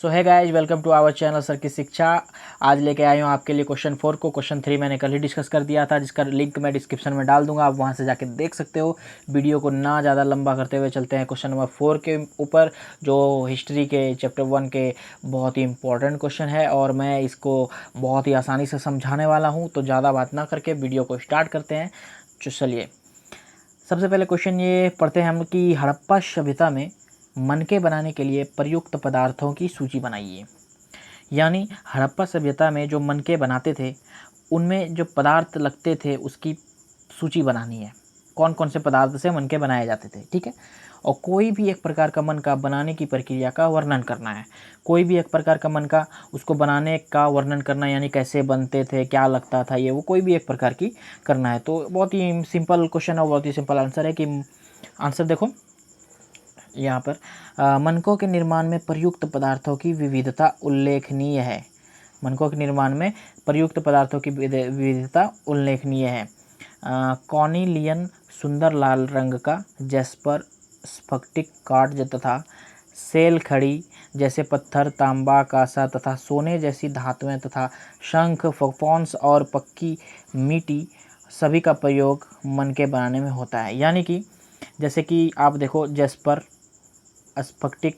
सो है guys, welcome to our channel sir की शिक्षा। आज लेके आया हूँ आपके लिए क्वेश्चन 4 को। क्वेश्चन 3 मैंने कल ही डिस्कस कर दिया था, जिसका लिंक मैं डिस्क्रिप्शन में डाल दूंगा, आप वहाँ से जाके देख सकते हो। वीडियो को ना ज़्यादा लंबा करते हुए चलते हैं क्वेश्चन नंबर 4 के ऊपर, जो हिस्ट्री के चैप्टर 1 के बहुत ही इंपॉर्टेंट क्वेश्चन है और मैं इसको बहुत ही आसानी से समझाने वाला हूँ। तो ज़्यादा बात ना करके वीडियो को स्टार्ट करते हैं। चलिए, सबसे पहले क्वेश्चन ये पढ़ते हैं हम कि हड़प्पा सभ्यता में मनके बनाने के लिए प्रयुक्त पदार्थों की सूची बनाइए। यानी हड़प्पा सभ्यता में जो मनके बनाते थे उनमें जो पदार्थ लगते थे उसकी सूची बनानी है, कौन कौन से पदार्थ से मनके बनाए जाते थे। ठीक है, और कोई भी एक प्रकार का मनका बनाने की प्रक्रिया का वर्णन करना है। कोई भी एक प्रकार का मनका उसको बनाने का वर्णन करना, यानी कैसे बनते थे, क्या लगता था, ये वो कोई भी एक प्रकार की करना है। तो बहुत ही सिंपल क्वेश्चन है, बहुत ही सिंपल आंसर है कि आंसर देखो यहाँ पर मनकों के निर्माण में प्रयुक्त पदार्थों की विविधता उल्लेखनीय है। मनकों के निर्माण में प्रयुक्त पदार्थों की विविधता उल्लेखनीय है। कॉर्निलियन सुंदर लाल रंग का, जैस्पर स्फटिक कार्ड तथा सेल खड़ी जैसे पत्थर, तांबा, कांसा तथा सोने जैसी धातुएं तथा शंख, फॉन्स और पक्की मिट्टी सभी का प्रयोग मनके बनाने में होता है। यानी कि जैसे कि आप देखो, जैस्पर, स्फटिक,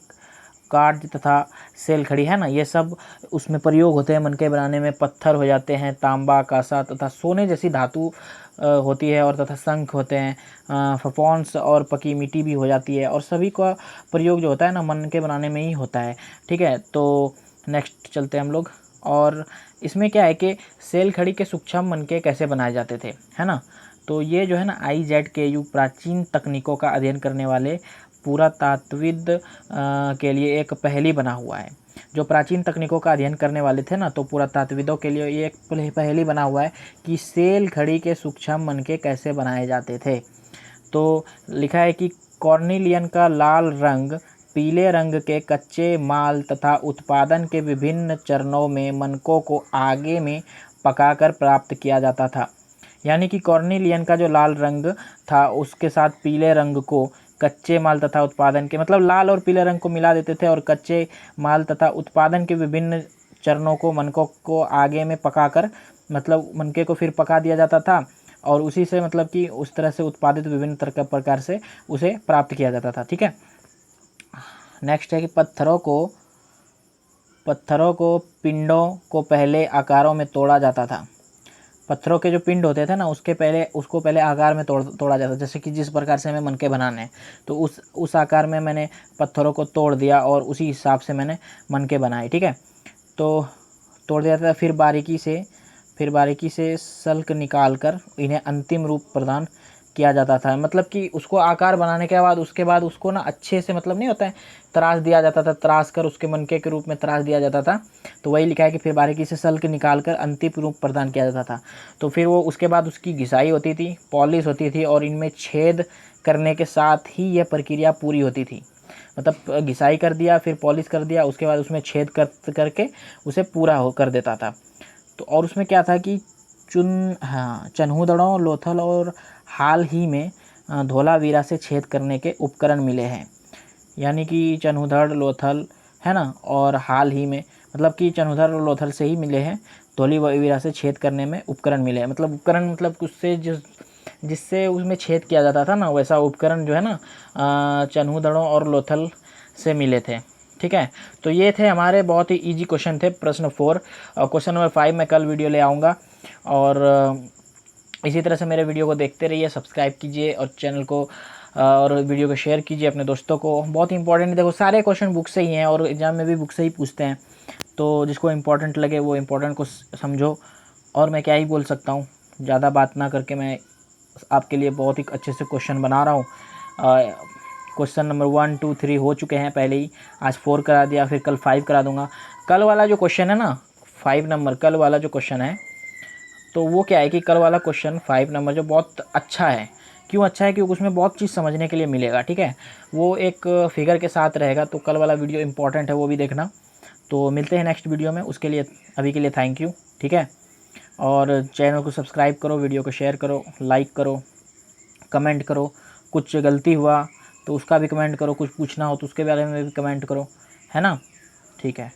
कार्ड तथा सेल खड़ी है ना, ये सब उसमें प्रयोग होते हैं मनके बनाने में। पत्थर हो जाते हैं, तांबा, कांसा तथा सोने जैसी धातु होती है, और तथा शंख होते हैं, फफॉन्स और पकी मिट्टी भी हो जाती है, और सभी का प्रयोग जो होता है ना मनके बनाने में ही होता है। ठीक है, तो नेक्स्ट चलते हैं हम लोग। और इसमें क्या है कि सेल खड़ी के सूक्ष्म मनके कैसे बनाए जाते थे, है ना। तो ये जो है ना IZKU प्राचीन तकनीकों का अध्ययन करने वाले पुरातात्विद के लिए एक पहेली बना हुआ है। जो प्राचीन तकनीकों का अध्ययन करने वाले थे ना, तो पुरातात्विदों के लिए ये एक पहेली बना हुआ है कि सेल खड़ी के सूक्ष्म मनके कैसे बनाए जाते थे। तो लिखा है कि कॉर्निलियन का लाल रंग पीले रंग के कच्चे माल तथा उत्पादन के विभिन्न चरणों में मनकों को आगे में पकाकर प्राप्त किया जाता था। यानी कि कॉर्निलियन का जो लाल रंग था उसके साथ पीले रंग को कच्चे माल तथा उत्पादन के, मतलब लाल और पीले रंग को मिला देते थे, और कच्चे माल तथा उत्पादन के विभिन्न चरणों को मनकों को आगे में पकाकर, मतलब मनके को फिर पका दिया जाता था, और उसी से मतलब कि उस तरह से उत्पादित विभिन्न प्रकार से उसे प्राप्त किया जाता था। ठीक है, नेक्स्ट है कि पत्थरों को पिंडों को पहले आकारों में तोड़ा जाता था। पत्थरों के जो पिंड होते थे ना उसको पहले आकार में तोड़ा जाता था। जैसे कि जिस प्रकार से हमें मनके बनाने हैं, तो उस आकार में मैंने पत्थरों को तोड़ दिया और उसी हिसाब से मैंने मनके बनाए। ठीक है, तो तोड़ दिया था, फिर बारीकी से सल्क निकाल कर इन्हें अंतिम रूप प्रदान किया जाता था। मतलब कि उसको आकार बनाने के बाद उसके बाद उसको ना अच्छे से, मतलब नहीं होता है, तराश दिया जाता था, तराश कर उसके मनके के रूप में तराश दिया जाता था। तो वही लिखा है कि फिर बारीकी से सल्क निकाल कर अंतिम रूप प्रदान किया जाता था। तो फिर वो उसके बाद उसकी घिसाई होती थी, पॉलिश होती थी, और इनमें छेद करने के साथ ही यह प्रक्रिया पूरी होती थी। मतलब घिसाई कर दिया, फिर पॉलिश कर दिया, उसके बाद उसमें छेद करके उसे पूरा कर देता था। तो और उसमें क्या था कि चन्हूदड़ों, लोथल और हाल ही में धोलावीरा से छेद करने के उपकरण मिले हैं। यानी कि चन्हूदड़, लोथल, है ना, और हाल ही में, मतलब कि चन्हूदड़ और लोथल से ही मिले हैं, धोलावीरा से छेद करने में उपकरण मिले हैं। मतलब उपकरण, मतलब उससे जिससे उसमें छेद किया जाता था ना, वैसा उपकरण जो है ना चन्हूदड़ों और लोथल से मिले थे। ठीक है, तो ये थे हमारे बहुत ही इजी क्वेश्चन थे, प्रश्न 4। और क्वेश्चन नंबर 5 मैं कल वीडियो ले आऊँगा। और इसी तरह से मेरे वीडियो को देखते रहिए, सब्सक्राइब कीजिए और चैनल को और वीडियो को शेयर कीजिए अपने दोस्तों को। बहुत इंपॉर्टेंट है, देखो सारे क्वेश्चन बुक से ही हैं और एग्जाम में भी बुक से ही पूछते हैं। तो जिसको इम्पोर्टेंट लगे वो इम्पोर्टेंट को समझो। और मैं क्या ही बोल सकता हूँ, ज़्यादा बात ना करके मैं आपके लिए बहुत ही अच्छे से क्वेश्चन बना रहा हूँ। क्वेश्चन नंबर 1, 2, 3 हो चुके हैं पहले ही, आज 4 करा दिया, फिर कल 5 करा दूंगा। कल वाला जो क्वेश्चन है ना 5 नंबर, कल वाला जो क्वेश्चन है, तो वो क्या है कि कल वाला क्वेश्चन 5 नंबर जो बहुत अच्छा है। क्यों अच्छा है? क्योंकि उसमें बहुत चीज़ समझने के लिए मिलेगा। ठीक है, वो एक फिगर के साथ रहेगा, तो कल वाला वीडियो इंपॉर्टेंट है, वो भी देखना। तो मिलते हैं नेक्स्ट वीडियो में, उसके लिए अभी के लिए थैंक यू। ठीक है, और चैनल को सब्सक्राइब करो, वीडियो को शेयर करो, लाइक करो, कमेंट करो। कुछ गलती हुआ तो उसका भी कमेंट करो, कुछ पूछना हो तो उसके बारे में भी कमेंट करो, है ना। ठीक है।